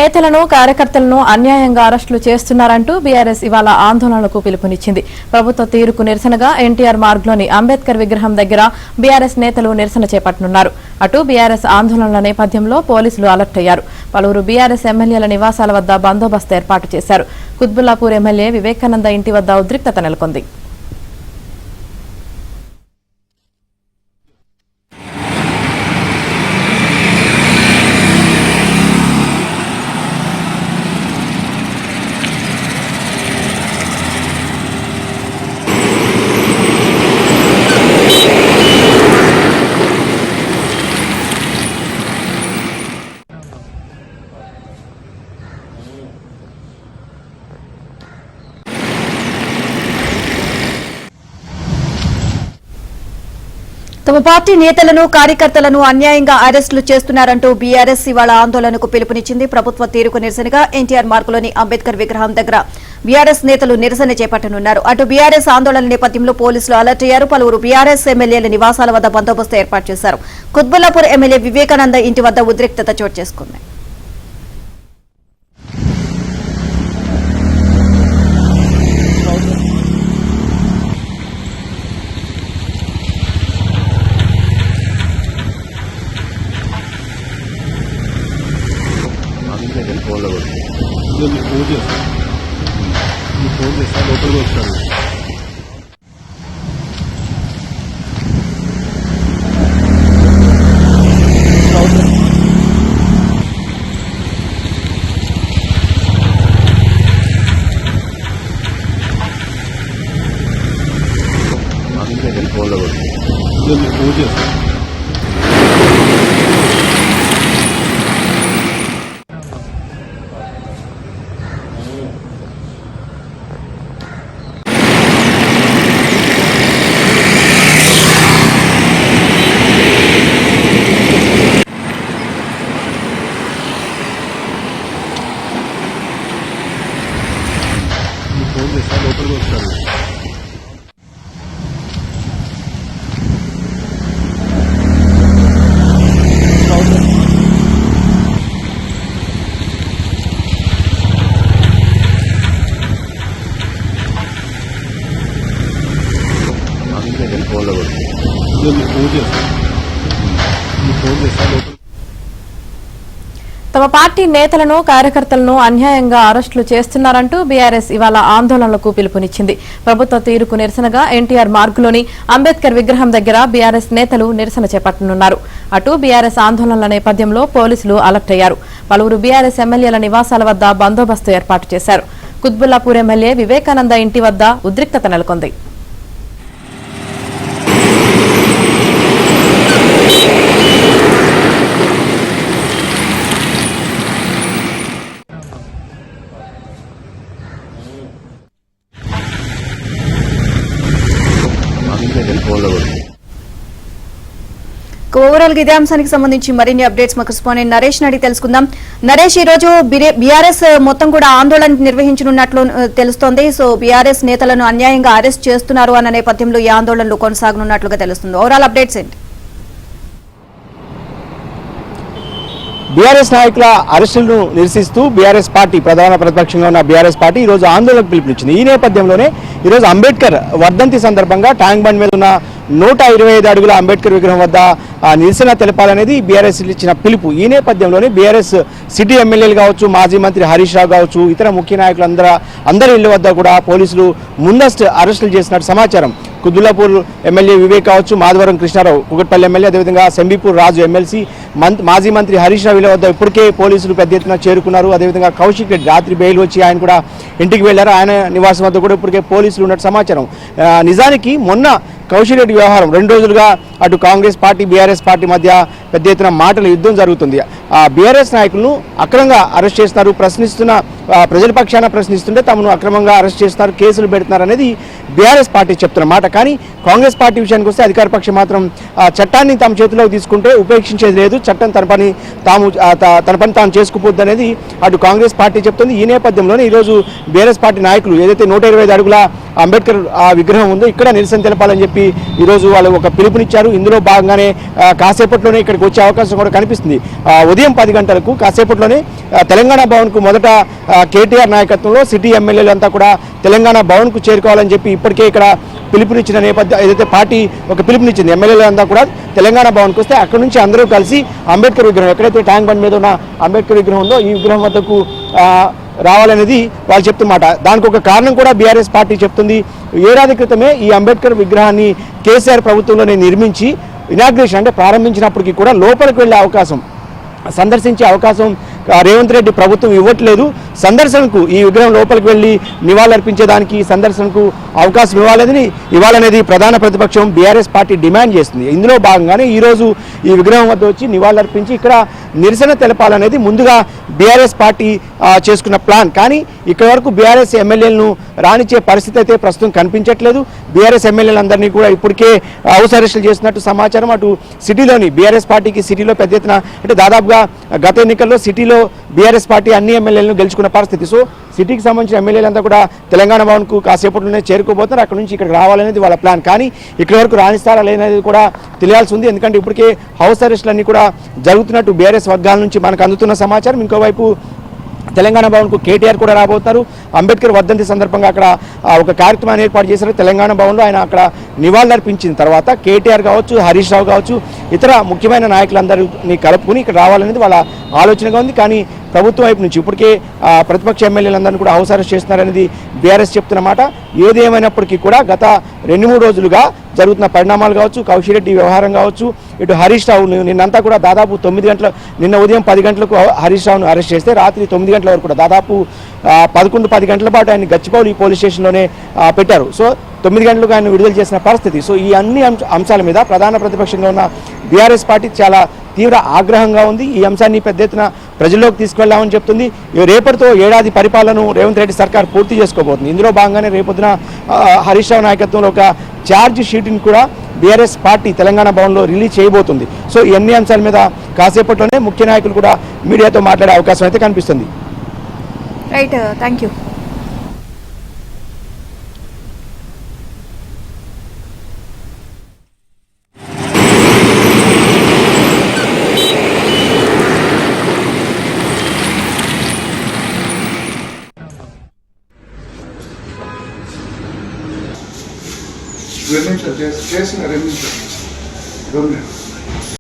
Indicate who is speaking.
Speaker 1: నేతలను కార్యకర్తలను అన్యాయంగా అరెస్టులు చేస్తున్నారంటూ బీఆర్ఎస్ ఇవాళ ఆందోళనలకు పిలుపునిచ్చింది. ప్రభుత్వ తీరుకు నిరసనగా ఎన్టీఆర్ మార్గ్లోని అంబేద్కర్ విగ్రహం దగ్గర బీఆర్ఎస్ నేతలు నిరసన చేపట్టనున్నారు. అటు బీఆర్ఎస్ ఆందోళనల నేపథ్యంలో పోలీసులు అలర్ట్ అయ్యారు. పలువురు బీఆర్ఎస్ ఎమ్మెల్యేల నివాసాల వద్ద బందోబస్తు ఏర్పాటు చేశారు. కుత్బుల్లాపూర్ ఎమ్మెల్యే వివేకానంద ఇంటి వద్ద ఉద్రిక్తత నెలకొంది.
Speaker 2: తమ పార్టీ నేతలను కార్యకర్తలను అన్యాయంగా అరెస్టులు చేస్తున్నారంటూ బీఆర్ఎస్ ఇవాళ ఆందోళనకు పిలుపునిచ్చింది. ప్రభుత్వ తీరుకు నిరసనగా ఎన్టీఆర్ మార్గులోని అంబేద్కర్ విగ్రహం దగ్గర బీఆర్ఎస్ నేతలు నిరసన చేపట్టనున్నారు. అటు బీఆర్ఎస్ ఆందోళన నేపథ్యంలో పోలీసులు అలర్ట్ అయ్యారు. పలువురు బీఆర్ఎస్ ఎమ్మెల్యేల నివాసాల వద్ద బందోబస్తు ఏర్పాటు చేశారు. కుత్బుల్లాపూర్ ఎమ్మెల్యే వివేకానంద ఇంటి వద్ద ఉద్రిక్తత చోటు చేసుకుంది.
Speaker 3: ఫోన్ చేస్తా లోపలికి వస్తాను. ఫోన్లో ఫోన్ చేస్తాను. ఫోన్ చేస్తా లోపలికి వస్తాను. ఫోన్లో ఫోన్ చేస్తాను. ఫోన్ చేస్తా లోపలికి.
Speaker 1: తమ పార్టీ నేతలను కార్యకర్తలను అన్యాయంగా అరెస్టులు చేస్తున్నారంటూ బీఆర్ఎస్ ఇవాళ ఆందోళనలకు పిలుపునిచ్చింది. ప్రభుత్వ తీరుకు నిరసనగా ఎన్టీఆర్ మార్గులోని అంబేద్కర్ విగ్రహం దగ్గర బీఆర్ఎస్ నేతలు నిరసన చేపట్టనున్నారు. అటు బీఆర్ఎస్ ఆందోళనల నేపథ్యంలో పోలీసులు అలర్ట్ అయ్యారు. పలువురు బీఆర్ఎస్ ఎమ్మెల్యేల నివాసాల వద్ద బందోబస్తు ఏర్పాటు చేశారు. కుత్బుల్లాపూర్ ఎమ్మెల్యే వివేకానంద ఇంటి వద్ద ఉద్రిక్తత నెలకొంది.
Speaker 2: ఓవరాల్ గా ఇదే అంశానికి సంబంధించి మరిన్ని అప్డేట్స్ మా కరెస్పాండెంట్ నరేష్ అడిగి తెలుసుకుందాం. నరేష్, ఈ రోజు బీఆర్ఎస్ మొత్తం కూడా ఆందోళన నిర్వహించనున్నట్లు తెలుస్తోంది. సో బీఆర్ఎస్ నేతలను అన్యాయంగా అరెస్ట్ చేస్తున్నారు అన్న నేపథ్యంలో ఈ ఆందోళనలు కొనసాగనున్నట్లుగా తెలుస్తుంది. ఓవరాల్ అప్డేట్స్ ఏంటి?
Speaker 4: బీఆర్ఎస్ నాయకుల అరెస్టులను నిరసిస్తూ బీఆర్ఎస్ పార్టీ ప్రధాన ప్రతిపక్షంగా ఉన్న బీఆర్ఎస్ పార్టీ ఈరోజు ఆందోళనకు పిలుపునిచ్చింది. ఈ నేపథ్యంలోనే ఈరోజు అంబేద్కర్ వర్ధంతి సందర్భంగా ట్యాంక్ బండ్ మీద ఉన్న 125 అడుగుల అంబేద్కర్ విగ్రహం వద్ద నిరసన తెలపాలనేది బీఆర్ఎస్ ఇచ్చిన పిలుపు. ఈ నేపథ్యంలోనే బీఆర్ఎస్ సిటీ ఎమ్మెల్యేలు కావచ్చు, మాజీ మంత్రి హరీష్ రావు కావచ్చు, ఇతర ముఖ్య నాయకులు అందరి ఇళ్ల వద్ద కూడా పోలీసులు ముందస్తు అరెస్టులు చేసినట్టు సమాచారం. కుత్బుల్లాపూర్ ఎమ్మెల్యే వివేక్ కావచ్చు, మాధవరం కృష్ణారావు కుకట్పల్లి ఎమ్మెల్యే, అదేవిధంగా సెంబీపూర్ రాజు ఎమ్మెల్సీ, మాజీ మంత్రి హరీష్ రావు వద్ద ఇప్పటికే పోలీసులు పెద్ద ఎత్తున చేరుకున్నారు. అదేవిధంగా కౌశిక్ రెడ్డి రాత్రి బెయిల్ వచ్చి ఆయన కూడా ఇంటికి వెళ్లారు. ఆయన నివాసం వద్ద కూడా ఇప్పటికే పోలీసులు ఉన్నట్టు సమాచారం. నిజానికి మొన్న కౌశిక్ రెడ్డి వ్యవహారం 2 రోజులుగా అటు కాంగ్రెస్ పార్టీ బీఆర్ఎస్ పార్టీ మధ్య పెద్ద ఎత్తున మాటల యుద్ధం జరుగుతుంది. బీఆర్ఎస్ నాయకులను అక్రమంగా అరెస్ట్ చేస్తున్నారు, ప్రజల పక్షాన ప్రశ్నిస్తుంటే తమను అక్రమంగా అరెస్ట్ చేస్తున్నారు, కేసులు పెడుతున్నారు అనేది బీఆర్ఎస్ పార్టీ చెప్తున్న మాట. కానీ కాంగ్రెస్ పార్టీ విషయానికి వస్తే అధికార పక్షం మాత్రం చట్టాన్ని తమ చేతిలోకి తీసుకుంటే ఉపేక్షించేది లేదు, చట్టం తన పని తాను చేసుకుపోద్ది అనేది అటు కాంగ్రెస్ పార్టీ చెప్తుంది. ఈ నేపథ్యంలోనే ఈరోజు బీఆర్ఎస్ పార్టీ నాయకులు ఏదైతే 125 అడుగుల అంబేద్కర్ ఆ విగ్రహం ఉందో ఇక్కడ నిరసన తెలపాలని చెప్పి ఈరోజు వాళ్ళు ఒక పిలుపునిచ్చారు. ఇందులో భాగంగానే కాసేపట్లోనే ఇక్కడికి వచ్చే అవకాశం కూడా కనిపిస్తుంది. ఉదయం 10 గంటలకు కాసేపట్లోనే తెలంగాణ భవన్కు మొదట కేటీఆర్ నాయకత్వంలో సిటీ ఎమ్మెల్యేలు అంతా కూడా తెలంగాణ భవన్కు చేరుకోవాలని చెప్పి ఇప్పటికే ఇక్కడ పిలుపునిచ్చిన నేపథ్యం ఏదైతే పార్టీ ఒక పిలుపునిచ్చింది ఎమ్మెల్యేలు అంతా కూడా తెలంగాణ భవన్కి వస్తే అక్కడ నుంచి అందరూ కలిసి అంబేద్కర్ విగ్రహం ఎక్కడైతే ట్యాంక్ బండ్ మీద ఉన్న అంబేద్కర్ విగ్రహం ఉందో ఈ విగ్రహం వద్దకు రావాలనేది వాళ్ళు చెప్తున్నమాట. దానికి ఒక కారణం కూడా బీఆర్ఎస్ పార్టీ చెప్తుంది. ఏడాది క్రితమే ఈ అంబేద్కర్ విగ్రహాన్ని కేసీఆర్ ప్రభుత్వంలోనే నిర్మించి ఇనాగ్రేషన్ అంటే ప్రారంభించినప్పటికీ కూడా లోపలికి వెళ్ళే అవకాశం సందర్శించే అవకాశం రేవంత్ రెడ్డి ప్రభుత్వం ఇవ్వట్లేదు. సందర్శనకు ఈ విగ్రహం లోపలికి వెళ్ళి నివాళులర్పించేదానికి సందర్శనకు అవకాశం ఇవ్వాలనేది ప్రధాన ప్రతిపక్షం బీఆర్ఎస్ పార్టీ డిమాండ్ చేస్తుంది. ఇందులో భాగంగానే ఈరోజు ఈ విగ్రహం వద్ద వచ్చి నివాళులర్పించి ఇక్కడ నిరసన తెలపాలనేది ముందుగా బీఆర్ఎస్ పార్టీ చేసుకున్న ప్లాన్. కానీ ఇక్కడ వరకు బీఆర్ఎస్ ఎమ్మెల్యేలను రానిచ్చే పరిస్థితి అయితే ప్రస్తుతం కనిపించట్లేదు. బీఆర్ఎస్ ఎమ్మెల్యేలందరినీ కూడా ఇప్పటికే హౌస్ అరెస్టులు చేసినట్టు సమాచారం. అటు సిటీలోని బీఆర్ఎస్ పార్టీకి సిటీలో పెద్ద ఎత్తున అంటే దాదాపుగా గత ఎన్నికల్లో సిటీలో బీఆర్ఎస్ పార్టీ అన్ని ఎమ్మెల్యేలను గెలుచుకున్న పరిస్థితి. సో సిటీకి సంబంధించిన ఎమ్మెల్యేలంతా కూడా తెలంగాణ భవన్కు కాసేపట్లోనే చేరుకోబోతున్నారు. అక్కడ నుంచి ఇక్కడ రావాలనేది వాళ్ళ ప్లాన్. కానీ ఇక్కడ వరకు రాణిస్తారా లేనది కూడా తెలియాల్సి ఉంది. ఎందుకంటే ఇప్పటికే హౌస్ అరెస్టులన్నీ కూడా జరుగుతున్నట్టు బీఆర్ఎస్ వర్గాల నుంచి మనకు అందుతున్న సమాచారం. ఇంకోవైపు తెలంగాణ భవన్కు కేటీఆర్ కూడా రాబోతున్నారు. అంబేద్కర్ వర్ధంతి సందర్భంగా అక్కడ ఒక కార్యక్రమాన్ని ఏర్పాటు చేశారు తెలంగాణ భవన్లో. ఆయన అక్కడ నివాళులర్పించిన తర్వాత కేటీఆర్ కావచ్చు, హరీష్ రావు కావచ్చు, ఇతర ముఖ్యమైన నాయకులందరినీ కలుపుకుని ఇక్కడ రావాలనేది వాళ్ళ ఆలోచనగా ఉంది. కానీ ప్రభుత్వం వైపు నుంచి ఇప్పటికే ప్రతిపక్ష ఎమ్మెల్యేలందరినీ కూడా హౌస్ అరెస్ట్ చేస్తున్నారనేది బీఆర్ఎస్ చెప్తున్నమాట. ఏది ఏమైనప్పటికీ కూడా గత 2-3 రోజులుగా జరుగుతున్న పరిణామాలు కావచ్చు, కౌశిరెడ్డి వ్యవహారం కావచ్చు, ఇటు హరీష్ రావు నిన్నంతా కూడా దాదాపు 9 గంటల నిన్న ఉదయం 10 గంటలకు హరీష్ రావును అరెస్ట్ చేస్తే రాత్రి 9 గంటల వరకు కూడా దాదాపు 11-10 గంటల పాటు ఆయన గచ్చిబౌలి పోలీస్ స్టేషన్లోనే పెట్టారు. సో 9 గంటలకు ఆయన విడుదల చేసిన పరిస్థితి. సో ఈ అన్ని అంశాల మీద ప్రధాన ప్రతిపక్షంగా ఉన్న బీఆర్ఎస్ పార్టీ చాలా తీవ్ర ఆగ్రహంగా ఉంది. ఈ అంశాన్ని పెద్ద ఎత్తున ప్రజల్లోకి తీసుకెళ్లామని చెప్తుంది. రేపటితో ఏడాది పరిపాలనను రేవంత్ రెడ్డి సర్కార్ పూర్తి చేసుకోబోతుంది. ఇందులో భాగంగానే రేపొద్దున హరీష్ రావు నాయకత్వంలో ఒక ఛార్జ్ షీట్ని కూడా బీఆర్ఎస్ పార్టీ తెలంగాణ భవన్లో రిలీజ్ చేయబోతుంది. సో ఈ అన్ని అంశాల మీద కాసేపట్లోనే ముఖ్య నాయకులు కూడా మీడియాతో మాట్లాడే అవకాశం అయితే కనిపిస్తుంది.
Speaker 2: Right, thank you.
Speaker 5: చేసిన 2 నిమిషాలు